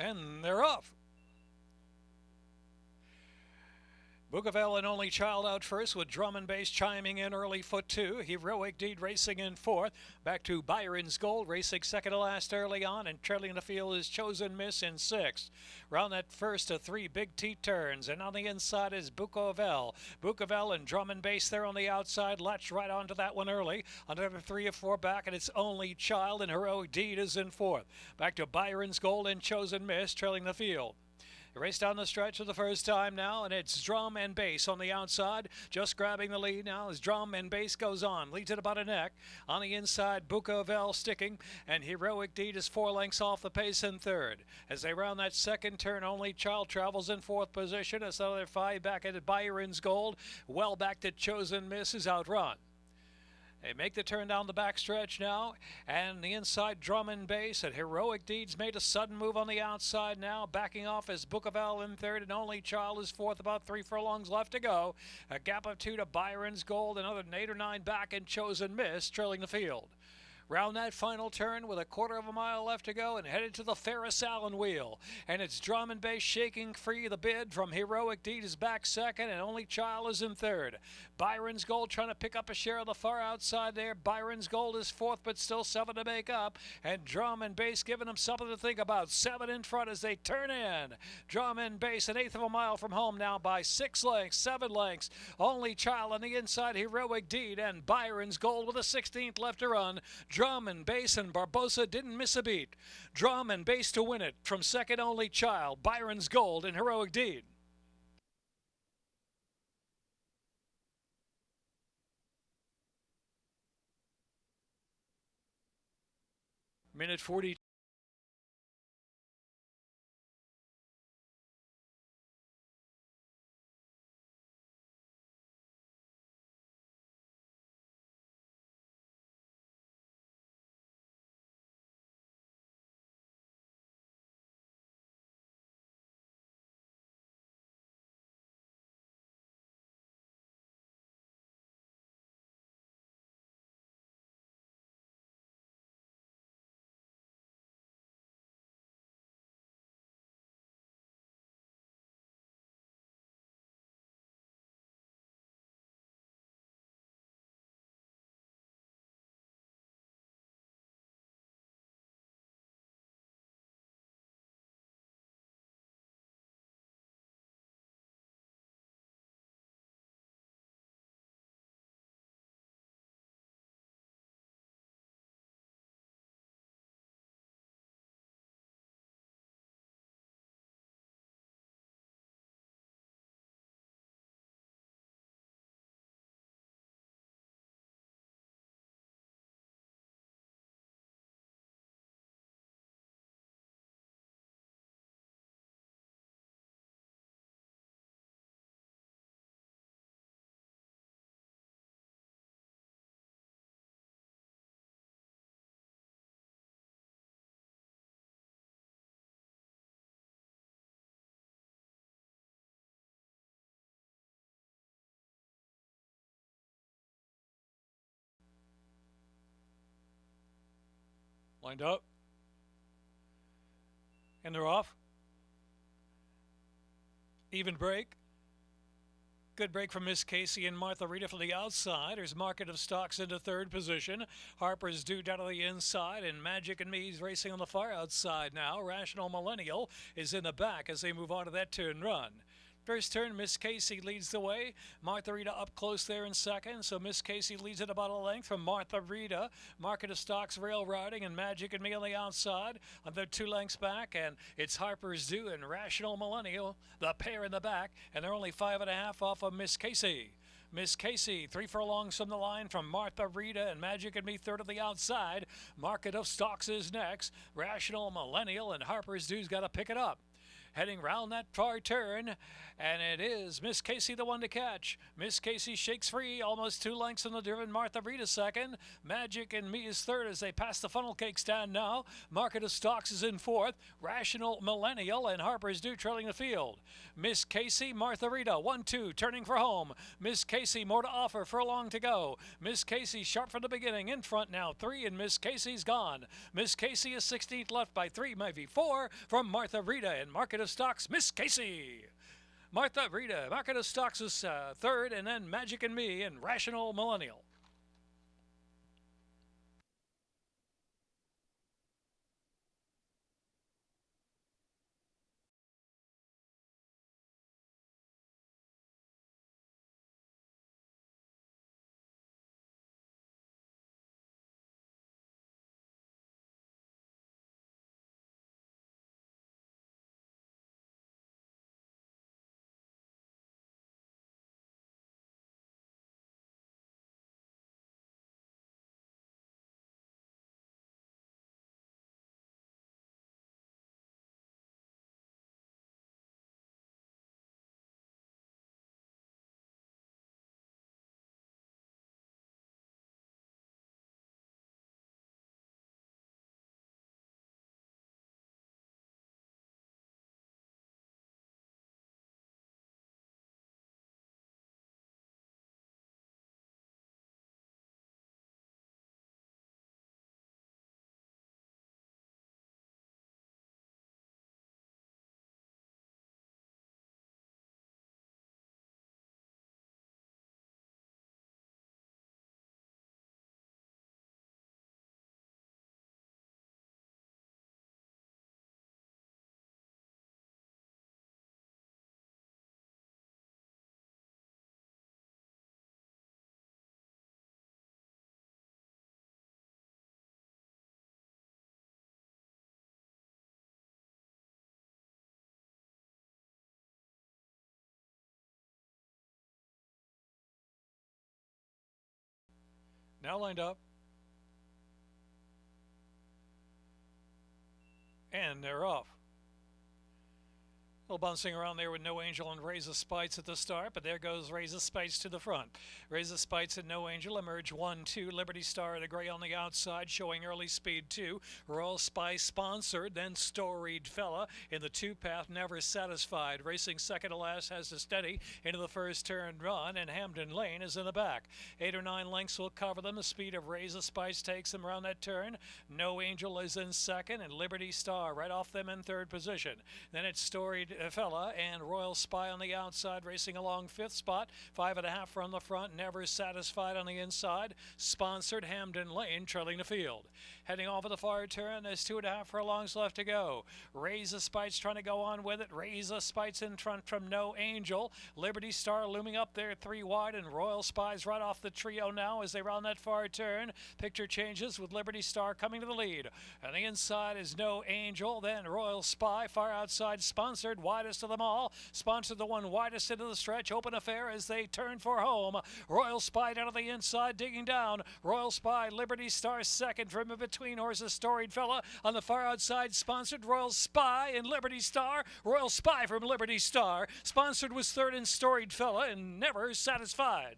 And they're off. Bougainville and Only Child out first with drum and bass chiming in early, foot two. Heroic Deed racing in fourth. Back to Byron's Gold racing second to last early on, and trailing the field is Chosen Miss in sixth. Round that first to three big T turns, and on the inside is Bougainville. Bougainville and drum and bass there on the outside. Latched right onto that one early. Another 3 or 4 back, and it's Only Child, and Heroic Deed is in fourth. Back to Byron's Gold and Chosen Miss trailing the field. Race down the stretch for the first time now, and it's drum and bass on the outside. Just grabbing the lead now as drum and bass goes on. Leads it about a neck. On the inside, Bougainville sticking, and Heroic Deed is 4 lengths off the pace in third. As they round that second turn, Only Child travels in fourth position. As another 5 back at Byron's Gold. Well back to Chosen Miss is outrun. They make the turn down the backstretch now, and the inside drum and bass at Heroic Deeds made a sudden move on the outside now, backing off as Bougainville in third, and Only Child is fourth, about 3 furlongs left to go. A gap of 2 to Byron's Gold, another 8 or 9 back, and Chosen Miss trailing the field. Round that final turn with a 1/4 of a mile left to go and headed to the Ferris Allen wheel. And it's drum and bass shaking free. The bid from Heroic Deed is back second, and Only Child is in third. Byron's Gold trying to pick up a share of the far outside there. Byron's Gold is fourth, but still 7 to make up. And drum and bass giving them something to think about. 7 in front as they turn in. Drum and bass an 1/8 of a mile from home now by 6 lengths, 7 lengths. Only Child on the inside, Heroic Deed, and Byron's Gold with a 16th left to run. Drum and bass and Barbosa didn't miss a beat. Drum and bass to win it from second Only Child, Byron's Gold, and Heroic Deed. Minute 40. Lined up. And they're off. Even break. Good break from Miss Casey and Martha Rita from the outside. There's Market of Stocks into third position. Harper's Due down to the inside, and Magic and Me's racing on the far outside now. Rational Millennial is in the back as they move on to that turn run. First turn, Miss Casey leads the way. Martha Rita up close there in second, so Miss Casey leads it about a length from Martha Rita. Market of Stocks rail riding, and Magic and Me on the outside. They're 2 lengths back, and it's Harper's Due and Rational Millennial, the pair in the back, and they're only 5.5 off of Miss Casey. Miss Casey, 3 furlongs from the line from Martha Rita, and Magic and Me third of the outside. Market of Stocks is next. Rational Millennial and Harper's Due's got to pick it up. heading round that far turn, and it is Miss Casey the one to catch. Miss Casey shakes free, almost 2 lengths in the driven. Martha Rita second. Magic and Me is third as they pass the funnel cake stand now. Market of Stocks is in fourth. Rational Millennial and Harper's Due trailing the field. Miss Casey, Martha Rita, 1-2, turning for home. Miss Casey, more to offer, furlong to go. Miss Casey, sharp from the beginning, in front now, 3, and Miss Casey's gone. Miss Casey is 16th, left by 3, maybe 4, from Martha Rita and Market of Stocks, Miss Casey. Martha Rita, Market of Stocks is third, and then Magic and Me and Rational Millennial. Now lined up, and they're off. Little bouncing around there with No Angel and Raise the Spites at the start, but there goes Raise the Spites to the front. Raise the Spites and No Angel emerge 1-2. Liberty Star the gray on the outside, showing early speed 2. Royal Spy sponsored, then Storied Fella in the 2-path, Never Satisfied. Racing second to last has a steady into the first turn run, and Hamden Lane is in the back. 8 or 9 lengths will cover them. The speed of Raise the Spites takes them around that turn. No Angel is in second, and Liberty Star right off them in third position. Then it's Storied Fella and Royal Spy on the outside, racing along 5th spot. 5.5 from the front, Never Satisfied on the inside. Sponsored Hamden Lane trailing the field. Heading off of the far turn, there's 2.5 furlongs left to go. Raise the Spites trying to go on with it. Raise the Spites in front from No Angel. Liberty Star looming up there 3 wide, and Royal Spy's right off the trio now as they round that far turn. Picture changes with Liberty Star coming to the lead. On the inside is No Angel, then Royal Spy, far outside Sponsored, widest of them all. Sponsored the one widest into the stretch. Open affair as they turn for home. Royal Spy down to the inside, digging down. Royal Spy, Liberty Star second from in between horses. Storied Fella on the far outside. Sponsored Royal Spy and Liberty Star. Royal Spy from Liberty Star. Sponsored was third in Storied Fella and Never Satisfied.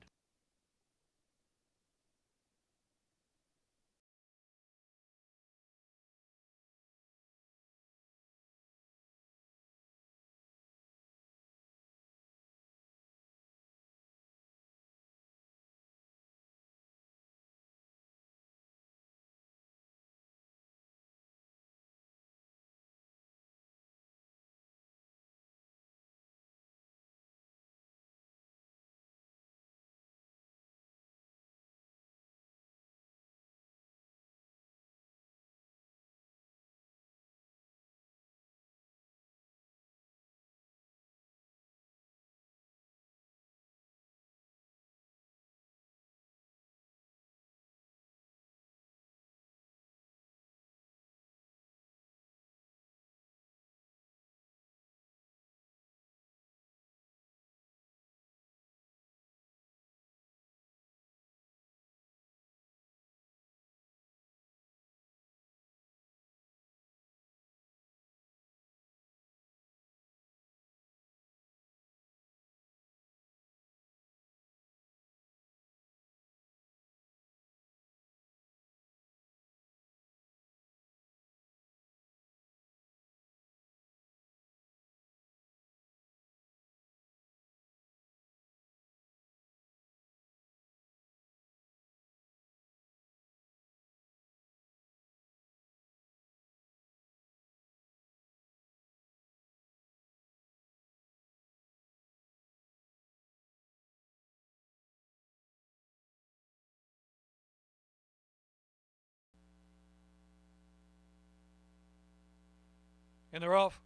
In the rough.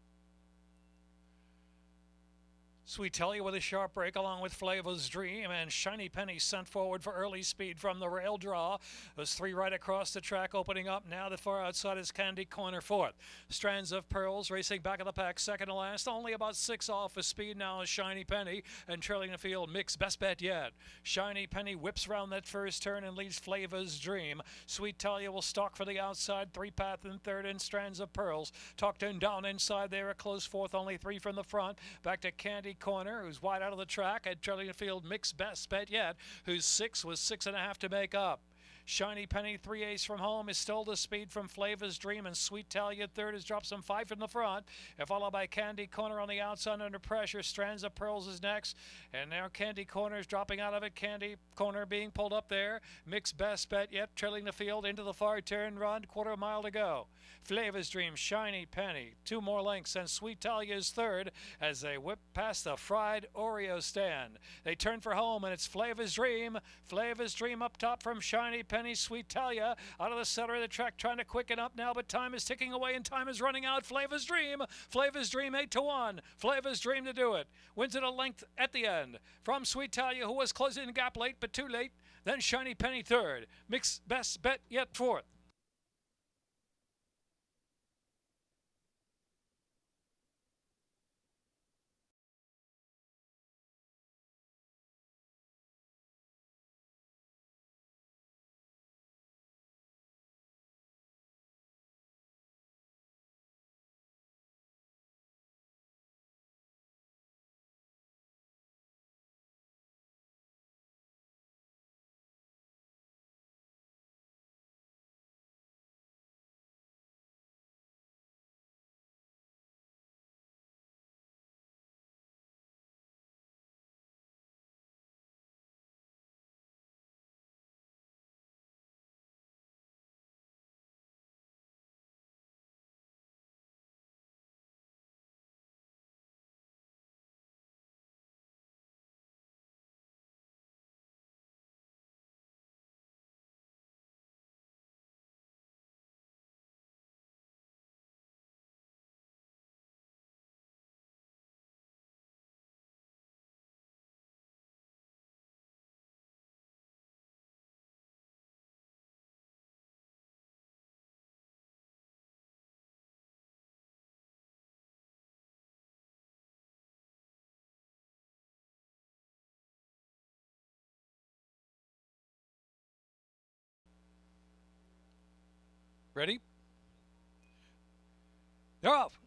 Sweet Talia with a sharp break along with Flavo's Dream, and Shiny Penny sent forward for early speed from the rail draw. Those three right across the track opening up now. The far outside is Candy Corner fourth. Strands of Pearls racing back of the pack second to last. Only about 6 off of speed now is Shiny Penny, and trailing the field Mick's Best Bet Yet. Shiny Penny whips round that first turn and leads Flavo's Dream. Sweet Talia will stalk for the outside. 3-Path in third and Strands of Pearls. Tucked in down inside there, a close fourth, only 3 from the front. Back to Candy Corner, who's wide out of the track, and trailing the field Mick's Best Bet Yet, who's 6 was 6.5 to make up. Shiny Penny 3/8 from home is still the speed from Flavo's Dream, and Sweet Talia third has dropped some 5 from the front, and followed by Candy Corner on the outside under pressure. Strands of Pearls is next, and now Candy Corner is dropping out of it. Candy Corner being pulled up there. Mick's Best Bet Yet trailing the field into the far turn run, quarter of a mile to go. Flavo's Dream, Shiny Penny, 2 more lengths, and Sweet Talia is third as they whip past the fried Oreo stand. They turn for home, and it's Flavo's Dream. Flavo's Dream up top from Shiny Penny. Sweet Talia out of the center of the track trying to quicken up now, but time is ticking away and time is running out. Flavo's Dream 8-1. Flavo's Dream to do it. Wins it a length at the end from Sweet Talia, who was closing the gap late but too late. Then Shiny Penny third. Mick's Best Bet Yet fourth. Ready? They're off.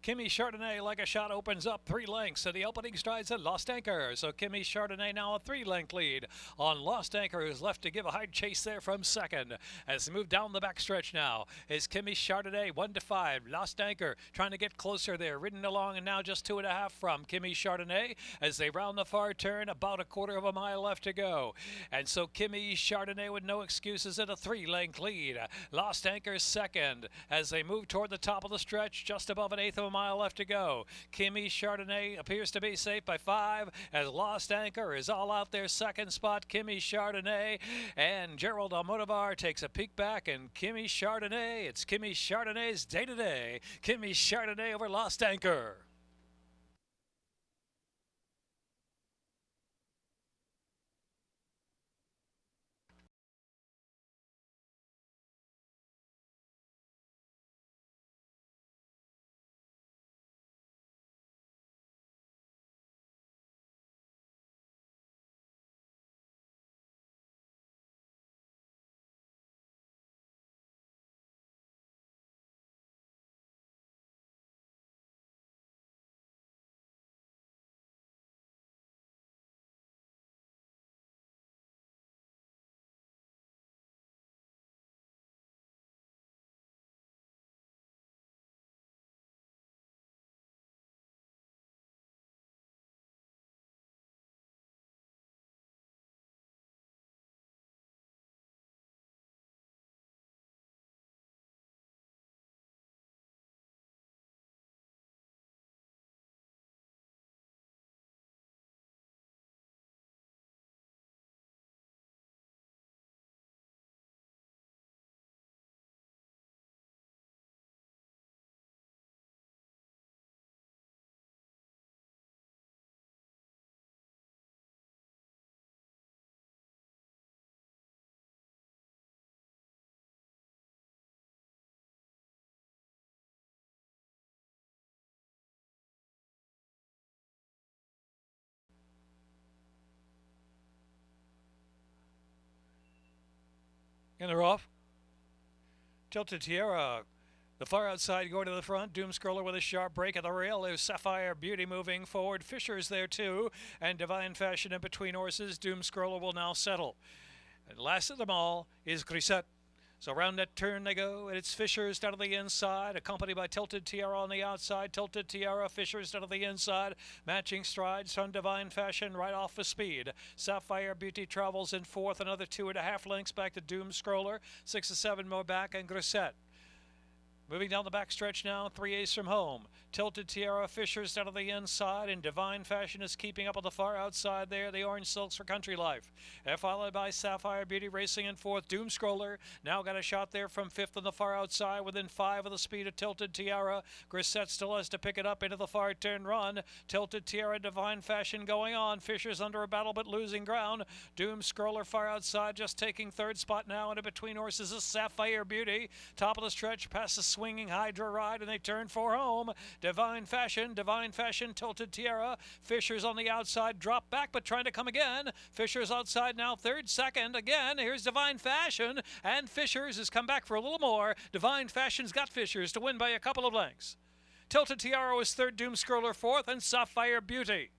Kimmy Chardonnay, like a shot, opens up 3 lengths to the opening strides at Lost Anchor. So Kimmy Chardonnay now a 3-length lead on Lost Anchor, who's left to give a hard chase there from second. As they move down the backstretch now is Kimmy Chardonnay 1-5. Lost Anchor trying to get closer there, ridden along, and now just 2.5 from Kimmy Chardonnay as they round the far turn. About a quarter of a mile left to go. And so Kimmy Chardonnay with no excuses at a 3-length lead. Lost Anchor second as they move toward the top of the stretch, just above an eighth of a mile left to go. Kimmy Chardonnay appears to be safe by 5 as Lost Anchor is all out there. Second spot, Kimmy Chardonnay, and Gerald Almodovar takes a peek back, and Kimmy Chardonnay, it's Kimmy Chardonnay's day today. Kimmy Chardonnay over Lost Anchor. And they're off. Tilted Tiara. The far outside going to the front. Doom Scroller with a sharp break at the rail. There's Sapphire Beauty moving forward. Fisher's there too. And Divine Fashion in between horses. Doom Scroller will now settle. And last of them all is Grisette. So around that turn they go, and it's Fishers down to the inside, accompanied by Tilted Tiara on the outside. Tilted Tiara, Fishers down to the inside, matching strides from Divine Fashion right off the speed. Sapphire Beauty travels in fourth, another 2.5 lengths back to Doom Scroller, 6 to 7 more back, and Grisette. Moving down the backstretch now, 3/8 from home. Tilted Tiara, Fishers down to the inside, and Divine Fashion is keeping up on the far outside there. The Orange Silks for Country Life. Followed by Sapphire Beauty racing in fourth. Doom Scroller now got a shot there from fifth on the far outside, within 5 of the speed of Tilted Tiara. Grisette still has to pick it up into the far turn run. Tilted Tiara, Divine Fashion going on. Fishers under a battle but losing ground. Doom Scroller far outside, just taking third spot now, and in between horses is Sapphire Beauty. Top of the stretch past the swinging Hydra ride, and they turn for home. Divine Fashion, Tilted Tiara. Fishers on the outside, drop back, but trying to come again. Fishers outside now, third, second. Again, here's Divine Fashion, and Fishers has come back for a little more. Divine Fashion's got Fishers to win by a couple of lengths. Tilted Tiara was third, Doom Scroller fourth, and Sapphire Beauty.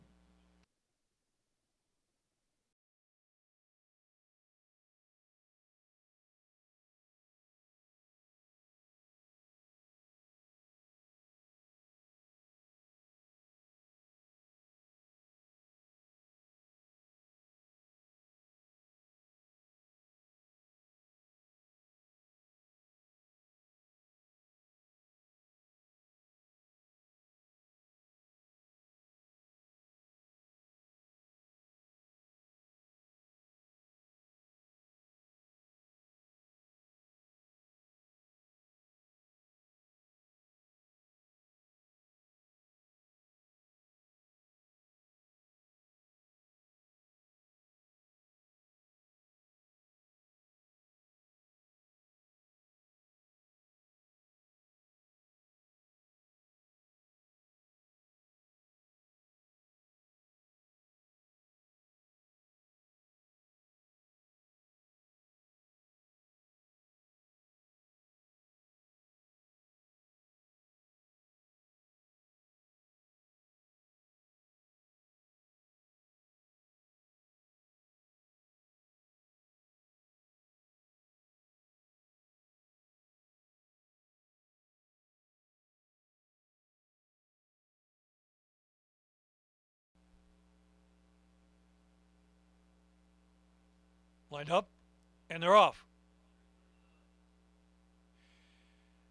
Lined up, and they're off.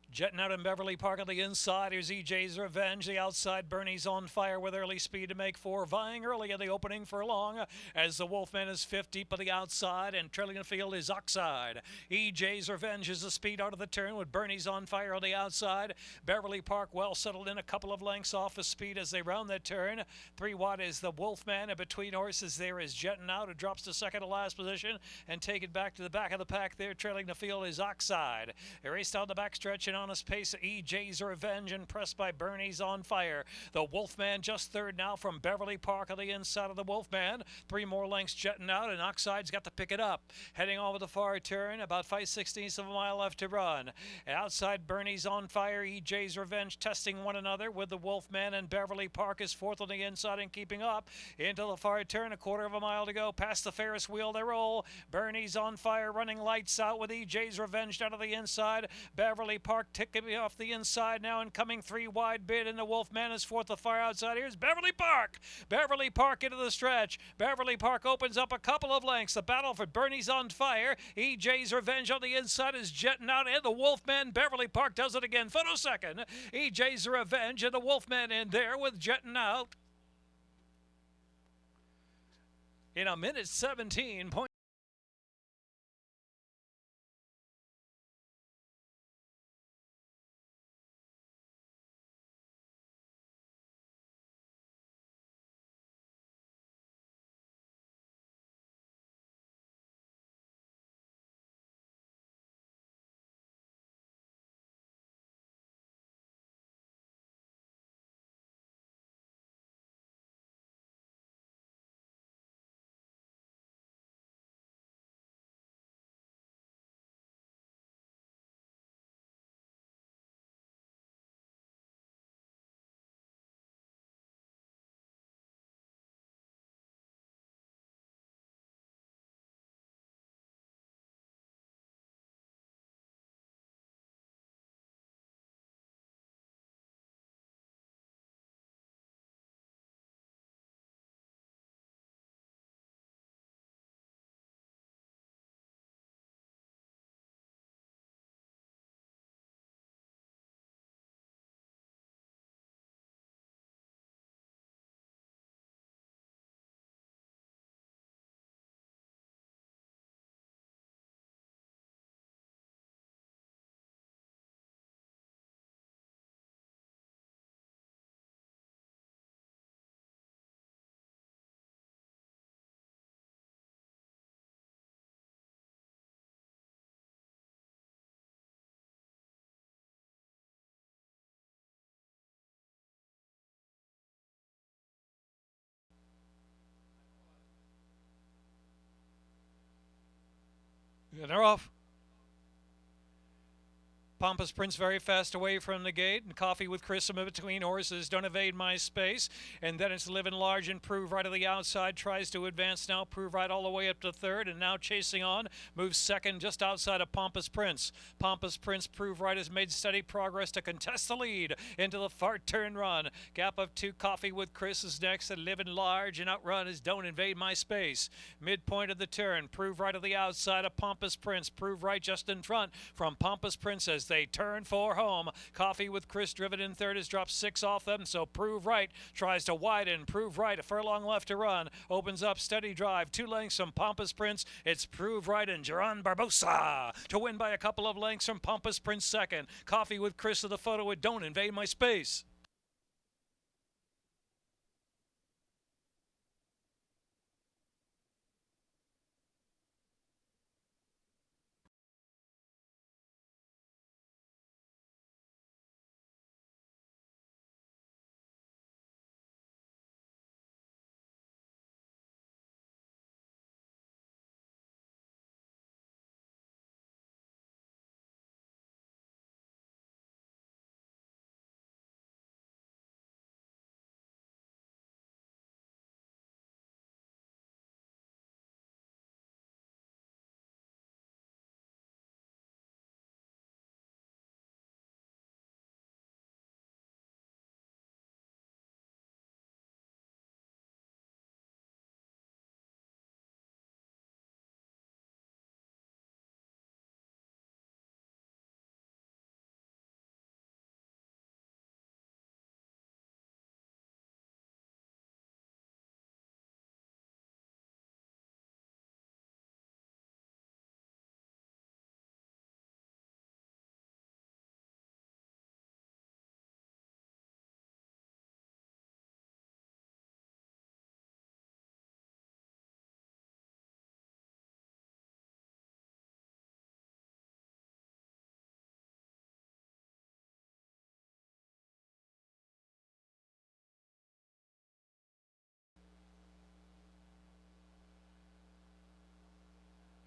Jetting out in Beverly Park on the inside. Here's EJ's Revenge. The outside, Bernie's on fire with early speed to make 4. Vying early in the opening for long as the Wolfman is 5th deep on the outside, and trailing the field is Oxide. EJ's Revenge is the speed out of the turn with Bernie's on fire on the outside. Beverly Park well settled in, a couple of lengths off the speed as they round that turn. 3 wide is the Wolfman, and between horses there is Jetting Out, who drops to second to last position and take it back to the back of the pack there. Trailing the field is Oxide. They raced down the backstretch and honest pace. EJ's Revenge and pressed by Bernie's on fire. The Wolfman just third now from Beverly Park on the inside of the Wolfman. 3 more lengths Jetting Out, and Oxide's got to pick it up. Heading over the far turn, about 5/16 of a mile left to run. And outside, Bernie's on fire. EJ's Revenge testing one another with the Wolfman, and Beverly Park is fourth on the inside and keeping up. Into the far turn, a quarter of a mile to go. Past the Ferris wheel they roll. Bernie's on fire, running lights out with EJ's Revenge down to the inside. Beverly Park ticking off the inside now and coming 3 wide bid, and the Wolfman is fourth the far outside. Here's Beverly Park. Beverly Park into the stretch. Beverly Park opens up a couple of lengths. The battle for Bernie's on fire. EJ's Revenge on the inside is Jetting Out, and the Wolfman. Beverly Park does it again. Photo second. EJ's Revenge and the Wolfman in there with Jetting Out. In a minute 17. And they're off. Pompous Prince very fast away from the gate, and Coffee with Chris in between horses. Don't evade my space. And then it's Livin Large and Prove Right to the outside. Tries to advance now. Prove Right all the way up to third, and now chasing on. Moves second just outside of Pompous Prince. Pompous Prince, Prove Right has made steady progress to contest the lead into the far turn run. Gap of two. Coffee with Chris is next, and Livin Large, and outrun is Don't Invade My Space. Midpoint of the turn. Prove Right to the outside of Pompous Prince. Prove Right just in front from Pompous Prince as they turn for home. Coffee with Chris driven in third has dropped 6 off them, so Prove Right tries to widen. Prove Right, a furlong left to run. Opens up, steady drive. 2 lengths from Pompous Prince. It's Prove Right and Geron Barbosa to win by a couple of lengths from Pompous Prince second. Coffee with Chris of the photo with Don't Invade My Space.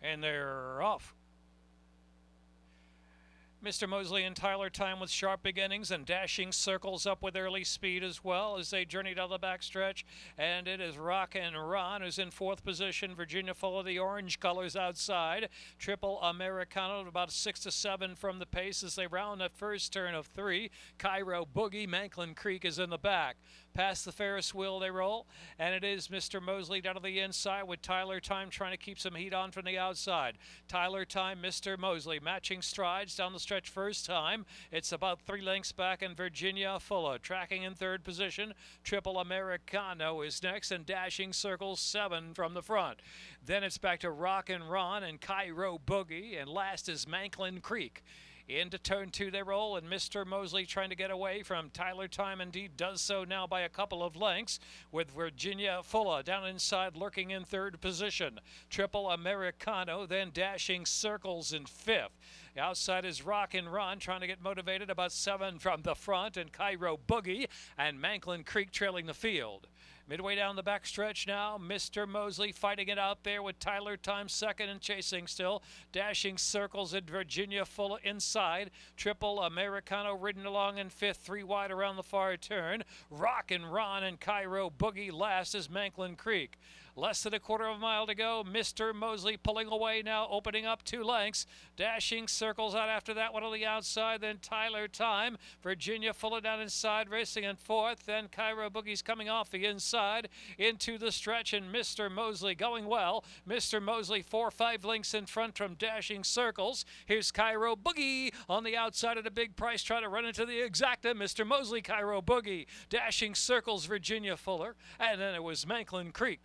And they're off. Mr. Mosley and Tyler Time with sharp beginnings and dashing circles up with early speed as well as they journey down the backstretch. And it is Rock and Ron who's in 4th position. Virginia full of the orange colors outside. Triple Americano about 6 to 7 from the pace as they round that first turn of 3. Cairo Boogie, Manklin Creek is in the back. Past the Ferris wheel they roll, and it is Mr. Mosley down to the inside with Tyler Time trying to keep some heat on from the outside. Tyler Time, Mr. Mosley matching strides down the stretch first time. It's about 3 lengths back, and Virginia Fuller tracking in 3rd position. Triple Americano is next, and dashing circles 7 from the front. Then it's back to Rock and Ron and Cairo Boogie, and last is Manklin Creek. Into turn 2 they roll, and Mr. Mosley trying to get away from Tyler Time. Indeed does so now by a couple of lengths, with Virginia Fulla down inside lurking in 3rd position. Triple Americano then dashing circles in 5th. The outside is Rock and Ron trying to get motivated, about 7 from the front, and Cairo Boogie and Manklin Creek trailing the field. Midway down the backstretch now, Mr. Mosley fighting it out there with Tyler Time second and chasing still. Dashing circles in Virginia Full inside. Triple Americano ridden along in 5th, 3 wide around the far turn. Rock and Ron and Cairo Boogie last is Manklin Creek. Less than a quarter of a mile to go. Mr. Mosley pulling away now, opening up 2 lengths. Dashing circles out after that one on the outside. Then Tyler Time. Virginia Fuller down inside, racing in 4th. Then Cairo Boogie's coming off the inside into the stretch, and Mr. Mosley going well. Mr. Mosley 4 or 5 lengths in front from Dashing Circles. Here's Cairo Boogie on the outside at a big price, trying to run into the exacta. Mr. Mosley, Cairo Boogie. Dashing Circles, Virginia Fuller. And then it was Manklin Creek.